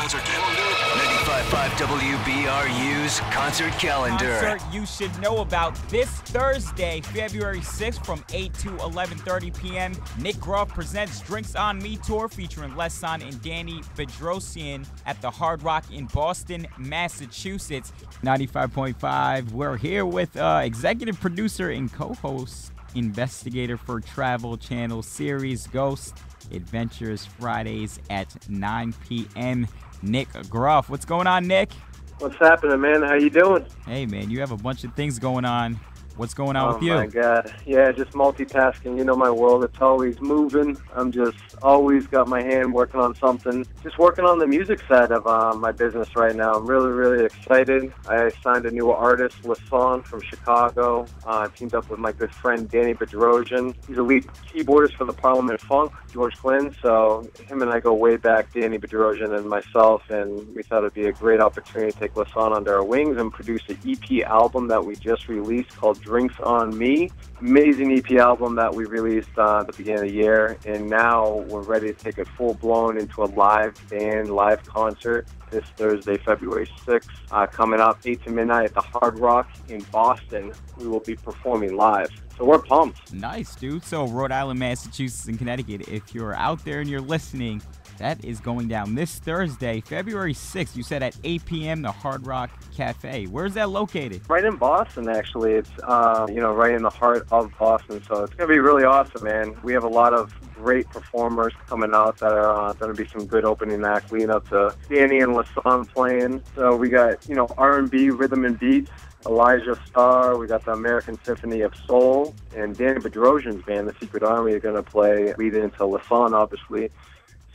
concert calendar. 95.5 WBRU's concert calendar. Concert you should know about this Thursday, February 6th from 8 to 11:30 p.m. Nick Groff presents Drinks on Me tour featuring Les.San and Danny Bedrosian at the Hard Rock in Boston, Massachusetts. 95.5, we're here with executive producer and co-host, investigator for Travel Channel series Ghost Adventures, Fridays at 9 p.m. Nick Groff. What's going on, Nick? What's happening, man? How you doing? Hey, man, you have a bunch of things going on. What's going on with you? Oh, my God. Yeah, just multitasking. You know my world. It's always moving. I'm just always got my hand working on something. Just working on the music side of my business right now. I'm really, really excited. I signed a new artist, Les.San from Chicago. I teamed up with my good friend, Danny Bedrosian. He's a lead keyboardist for the Parliament Funk, George Clinton. So him and I go way back, Danny Bedrosian and myself, and we thought it'd be a great opportunity to take Les.San under our wings and produce an EP album that we just released called Drinks on Me. Amazing EP album that we released at the beginning of the year, and now we're ready to take it full-blown into a live band, live concert this Thursday, February 6th. Coming up 8 to midnight at the Hard Rock in Boston. We will be performing live. So we're pumped. Nice, dude. So Rhode Island, Massachusetts, and Connecticut, if you're out there and you're listening, that is going down this Thursday, February 6th. You said at 8 p.m., the Hard Rock Cafe. Where's that located? Right in Boston, actually. It's, right in the heart of Boston. So it's going to be really awesome, man. We have a lot of great performers coming out that are going to be some good opening acts leading up to Danny and Les.San playing. So we got, R&B, rhythm and beats, Elijah Starr, we got the American Symphony of Soul, and Danny Bedrosian's band, The Secret Army, are going to play leading into Les.San, obviously.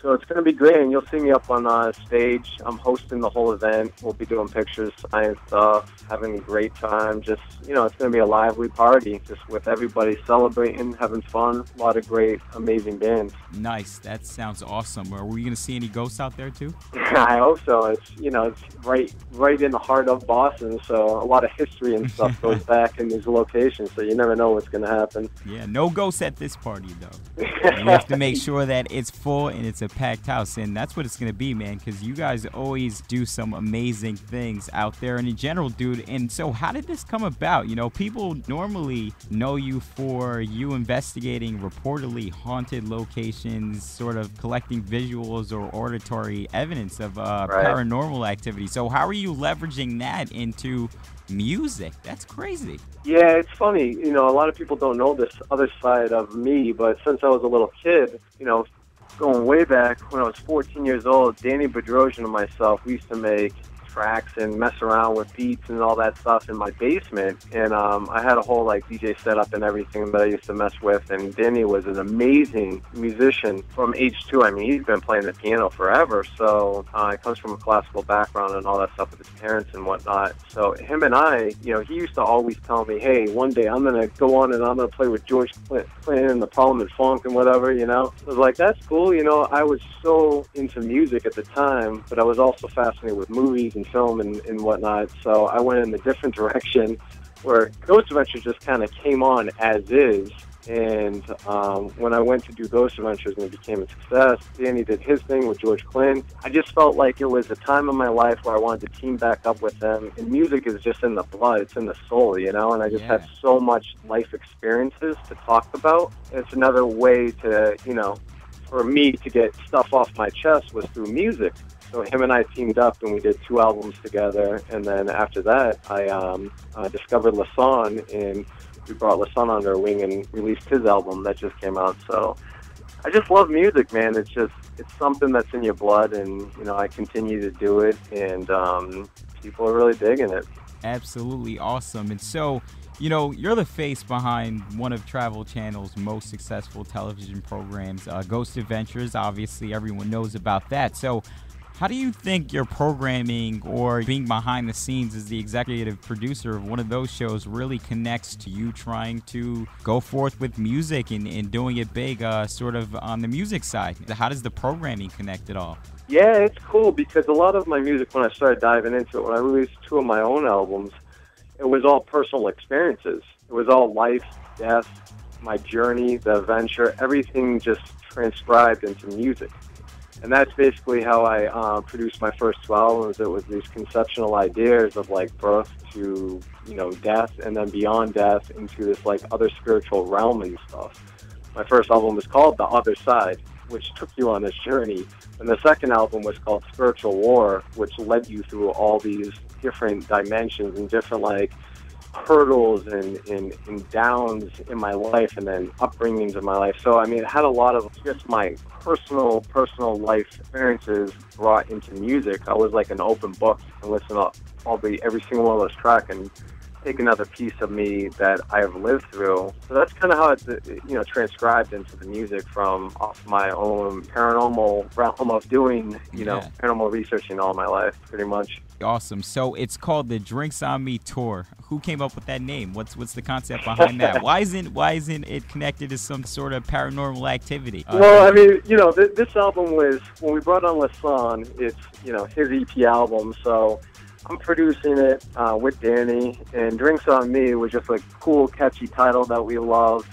So it's going to be great, and you'll see me up on stage. I'm hosting the whole event. We'll be doing pictures, science stuff, having a great time. Just, it's going to be a lively party, just with everybody celebrating, having fun. A lot of great, amazing bands. Nice. That sounds awesome. Are we going to see any ghosts out there, too? I hope so. It's, it's right in the heart of Boston, so a lot of history and stuff goes back in these locations, so you never know what's going to happen. Yeah, no ghosts at this party, though. You have to make sure that it's full and it's a packed house, and that's what it's going to be, man, because you guys always do some amazing things out there and in general, dude. And so how did this come about? People normally know you for you investigating reportedly haunted locations, sort of collecting visuals or auditory evidence of paranormal activity. So how are you leveraging that into music? That's crazy. Yeah, it's funny. A lot of people don't know this other side of me, but since I was a little kid, going way back when I was 14 years old, Danny Bedrosian and myself, we used to make tracks and mess around with beats and all that stuff in my basement. And I had a whole DJ setup and everything that I used to mess with. And Danny was an amazing musician from age 2. I mean, he's been playing the piano forever. So he comes from a classical background and all that stuff with his parents and whatnot. So him and I, he used to always tell me, hey, one day I'm going to go on and I'm going to play with George Clinton in the Parliament Funk and whatever, I was like, that's cool. I was so into music at the time, but I was also fascinated with movies and film and whatnot, so I went in a different direction where Ghost Adventures just kind of came on as is. And when I went to do Ghost Adventures and it became a success, Danny did his thing with George Clinton. I just felt like it was a time in my life where I wanted to team back up with them. And music is just in the blood, it's in the soul, and I just had so much life experiences to talk about. It's another way to, for me to get stuff off my chest was through music. So him and I teamed up and we did 2 albums together. And then after that, I discovered Les.San, and we brought Les.San under our wing and released his album that just came out. So I just love music, man. It's something that's in your blood, and, I continue to do it, and people are really digging it. Absolutely awesome. And so, you're the face behind one of Travel Channel's most successful television programs, Ghost Adventures. Obviously, everyone knows about that. So how do you think your programming or being behind the scenes as the executive producer of one of those shows really connects to you trying to go forth with music and doing it big sort of on the music side? How does the programming connect at all? Yeah, it's cool because a lot of my music, when I started diving into it, when I released 2 of my own albums, it was all personal experiences. It was all life, death, my journey, the adventure, everything just transcribed into music. And that's basically how I produced my first 2 albums. It was these conceptual ideas of like birth to, death, and then beyond death into this like other spiritual realm and stuff. My first album was called The Other Side, which took you on this journey. And the second album was called Spiritual War, which led you through all these different dimensions and different like hurdles and downs in my life, and then upbringings in my life. So I mean, it had a lot of just my personal life experiences brought into music. I was like an open book and listen to probably every single one of those tracks and take another piece of me that I've lived through. So that's kind of how it's transcribed into the music from off my own paranormal realm of doing paranormal researching all my life, pretty much. Awesome. So it's called the Drinks on Me tour. Who came up with that name? What's the concept behind that? Why isn't it connected to some sort of paranormal activity? Well, I mean, this album was, when we brought on Lasan, it's his EP album, so I'm producing it with Danny, and Drinks on Me was just a cool, catchy title that we love.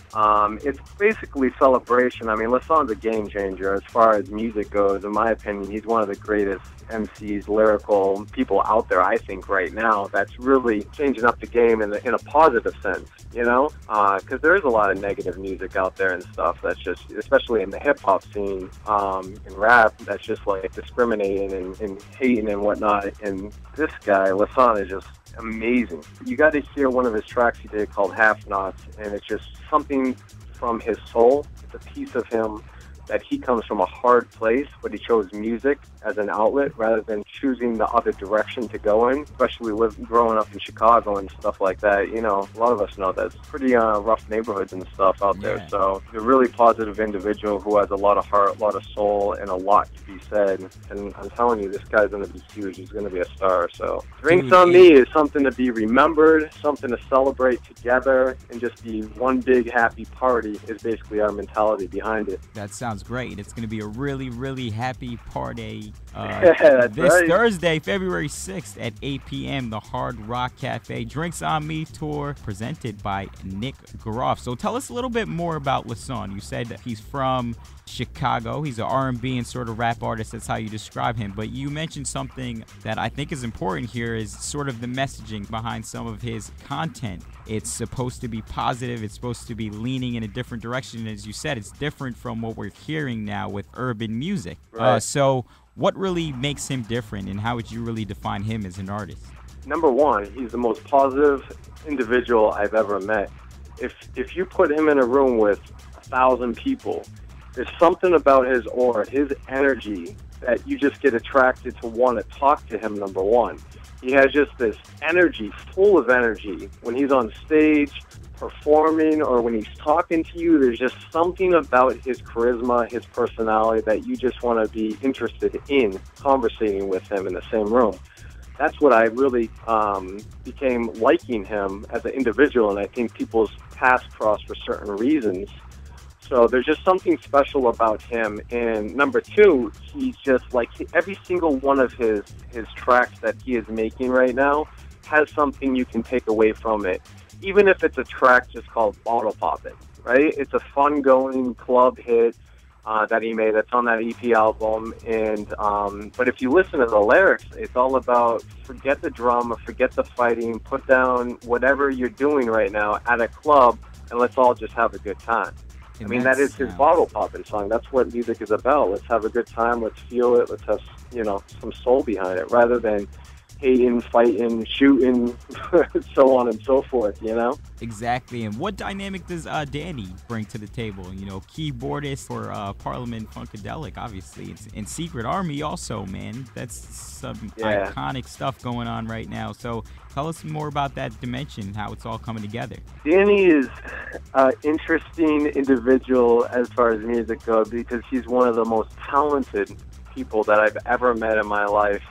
It's basically celebration. I mean, Lasan's a game changer as far as music goes. In my opinion, he's one of the greatest MCs, lyrical people out there, I think, right now, that's really changing up the game in a positive sense, because there is a lot of negative music out there and stuff that's just, especially in the hip-hop scene, and rap, that's just like discriminating and hating and whatnot. And this guy, Lasan, is just amazing. You got to hear one of his tracks he did called Half Knots, and it's just something from his soul. It's a piece of him that he comes from a hard place, but he chose music as an outlet rather than choosing the other direction to go in, especially growing up in Chicago and stuff like that. A lot of us know that's pretty rough neighborhoods and stuff out there. So he's a really positive individual who has a lot of heart, a lot of soul, and a lot to be said. And I'm telling you, this guy's going to be huge. He's going to be a star. So Drinks on Me is something to be remembered, something to celebrate together, and just be one big happy party is basically our mentality behind it. That sounds great. It's going to be a really, really happy party that's this right. Thursday, February 6th at 8 p.m. The Hard Rock Cafe Drinks on Me tour presented by Nick Groff. So tell us a little bit more about Lasan. You said that he's from Chicago. He's an R&B and sort of rap artist. That's how you describe him. But you mentioned something that I think is important here is sort of the messaging behind some of his content. It's supposed to be positive. It's supposed to be leaning in a different direction. And as you said, it's different from what we're hearing now with urban music. Right. So what really makes him different, and how would you really define him as an artist? Number one, he's the most positive individual I've ever met. If you put him in a room with 1,000 people, there's something about his aura, his energy, that you just get attracted to want to talk to him, number one. He has just this energy, full of energy. When he's on stage performing or when he's talking to you, there's just something about his charisma, his personality, that you just want to be interested in conversating with him in the same room. That's what I really became liking him as an individual, and I think people's paths cross for certain reasons. So there's just something special about him. And number two, he's just like, every single one of his tracks that he is making right now has something you can take away from it. Even if it's a track just called Bottle Poppin', right? It's a fun-going club hit that he made that's on that EP album. And but if you listen to the lyrics, it's all about forget the drama, forget the fighting, put down whatever you're doing right now at a club, and let's all just have a good time. I mean, that is his Bottle Poppin' song. That's what music is about. Let's have a good time. Let's feel it. Let's have, some soul behind it, rather than hating, fighting, shooting, so on and so forth, Exactly. And what dynamic does Danny bring to the table? Keyboardist for Parliament Funkadelic, obviously. And Secret Army also, man. That's some iconic stuff going on right now. So tell us more about that dimension, how it's all coming together. Danny is an interesting individual as far as music goes, because he's one of the most talented people that I've ever met in my life.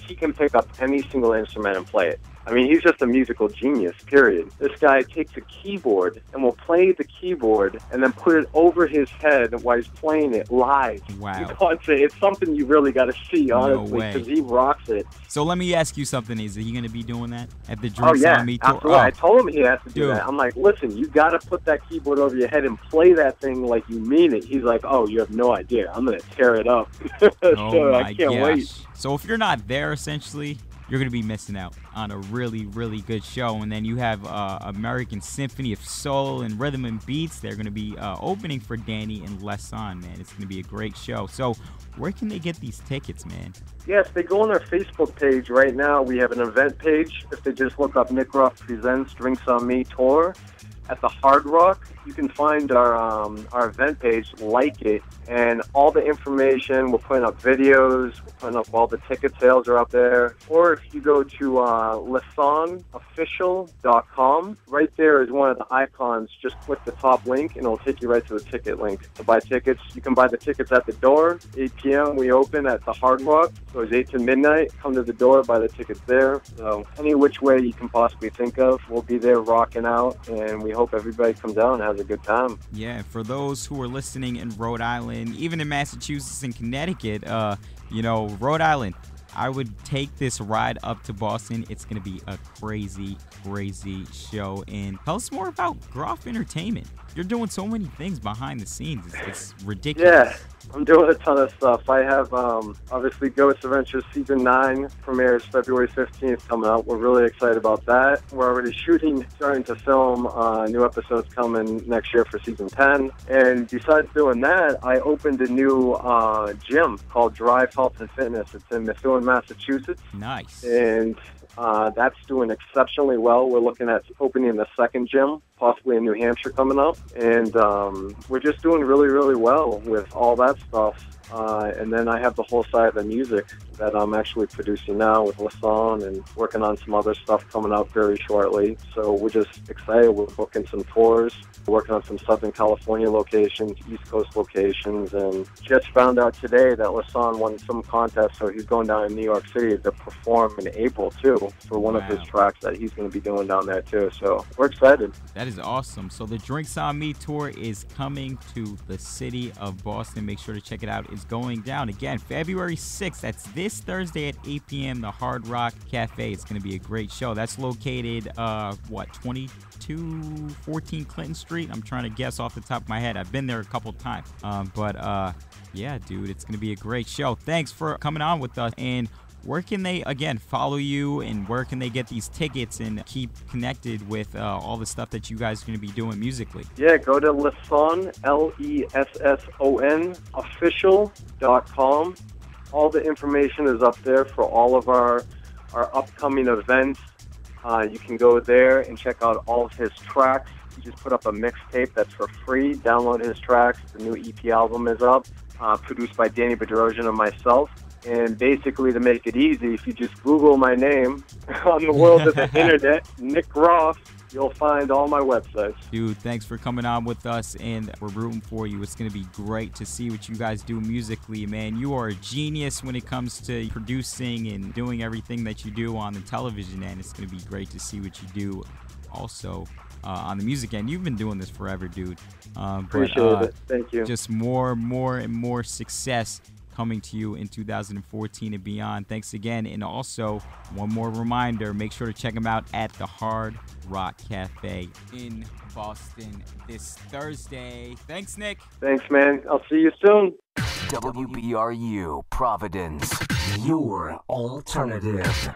He can pick up any single instrument and play it. I mean, he's just a musical genius, period. This guy takes a keyboard and will play the keyboard and then put it over his head while he's playing it live. Wow. It's something you really got to see, honestly, because he rocks it. So let me ask you something. Is he going to be doing that at the Drinks on Me tour? Absolutely. I told him he has to do that. I'm like, listen, you got to put that keyboard over your head and play that thing like you mean it. He's like, oh, you have no idea. I'm going to tear it up. So I can't wait. So if you're not there, essentially, you're going to be missing out on a really, really good show. And then you have American Symphony of Soul and Rhythm and Beats. They're going to be opening for Danny and Leson, man. It's going to be a great show. So where can they get these tickets, man? Yes, they go on our Facebook page right now. We have an event page. If they just look up Nick Groff Presents Drinks on Me Tour at the Hard Rock, you can find our event page, like it, and all the information. We're putting up videos, we're putting up all the ticket sales are up there. Or if you go to lesonofficial.com, right there is one of the icons. Just click the top link and it'll take you right to the ticket link to buy tickets. You can buy the tickets at the door. 8 p.m. we open at the Hard Rock, so it's 8 to midnight. Come to the door, buy the tickets there. So any which way you can possibly think of, we'll be there rocking out, and we hope everybody comes out and has a good time. Yeah, for those who are listening in Rhode Island, even in Massachusetts and Connecticut, Rhode Island, I would take this ride up to Boston. It's going to be a crazy, crazy show. And tell us more about Groff Entertainment. You're doing so many things behind the scenes. It's ridiculous. Yeah, I'm doing a ton of stuff. I have, obviously, Ghost Adventures Season 9 premieres February 15th coming out. We're really excited about that. We're already starting to film new episodes coming next year for Season 10. And besides doing that, I opened a new gym called Drive Health and Fitness. It's in Methuen, Massachusetts. Nice. And that's doing exceptionally well. We're looking at opening the second gym, possibly in New Hampshire coming up. And we're just doing really, really well with all that stuff. And then I have the whole side of the music that I'm actually producing now with Leson and working on some other stuff coming out very shortly. So we're just excited. We're booking some tours, working on some Southern California locations, East Coast locations, and just found out today that Leson won some contest, so he's going down in New York City to perform in April, too, for one of his tracks that he's going to be doing down there, too. So we're excited. That is awesome. So the Drinks on Me tour is coming to the city of Boston. Make sure to check it out. It's going down again February 6th. That's this Thursday at 8 p.m. the Hard Rock Cafe. It's going to be a great show. That's located 2214 Clinton Street. I'm trying to guess off the top of my head. I've been there a couple times. Yeah, dude, it's going to be a great show. Thanks for coming on with us. And where can they, again, follow you, and where can they get these tickets and keep connected with all the stuff that you guys are going to be doing musically? Yeah, go to Leson, Lesson, official.com. All the information is up there for all of our upcoming events. You can go there and check out all of his tracks. He just put up a mixtape that's for free. Download his tracks. The new EP album is up, produced by Danny Bedrosian and myself. And basically, to make it easy, if you just Google my name on the world of the internet, Nick Groff, you'll find all my websites. Dude, thanks for coming on with us, and we're rooting for you. It's going to be great to see what you guys do musically, man. You are a genius when it comes to producing and doing everything that you do on the television, and it's going to be great to see what you do also on the music end. You've been doing this forever, dude. Appreciate it. Thank you. Just more and more success coming to you in 2014 and beyond. Thanks again. And also, one more reminder, make sure to check them out at the Hard Rock Cafe in Boston this Thursday. Thanks, Nick. Thanks, man. I'll see you soon. WBRU Providence, your alternative.